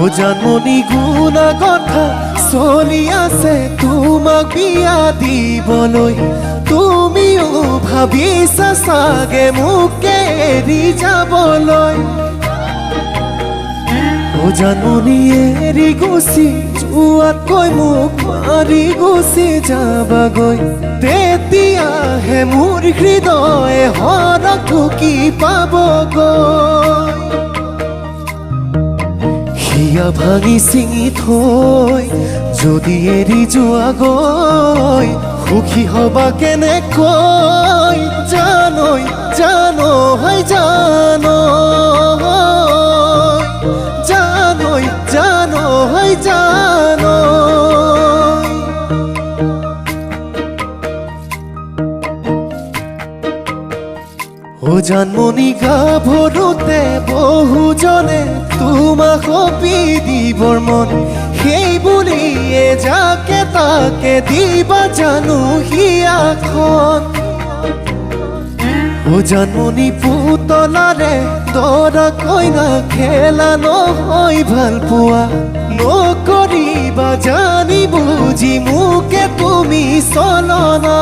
ও জানমনি গুণা কথা চলি আছে তোমাক বিয়া দিবলৈ। তুমিও ভাবিছা চাগে মোক এৰি যাবলৈ। ও জানমনি এৰি গুচি যোৱাতকৈ মোক মাৰি গুচি যাবাগৈ। তেতিয়াহে মোৰ হৃদয়ে হৰক ঢুকি পাবগৈ। হিয়া ভাঙি ছিঙি থৈ যদি এৰি যোৱাগৈ, সুখী হবা কেনেকৈ জানৈ জানৈ জানৈ জানৈ জানৈ। ও জানমনি গাভৰুতে বহুজনে তোমাক সপি দিবৰ মন, সেই বুলিয়ে যাকে তাকে দিবা জানো হিয়াখন। ও জানমনি পুতলাৰে দৰা কইনা খেলা নহয় ভাল পোৱা। নকৰিবা জানি বুজি মোকে তুমি চলনা।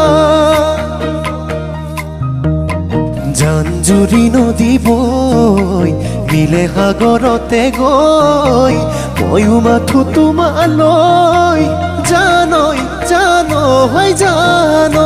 জান-জুৰি নদী বৈ মিলে সাগৰতে গৈ, ময়ো মাথো তোমালৈ জানৈ জানৈ জানৈ।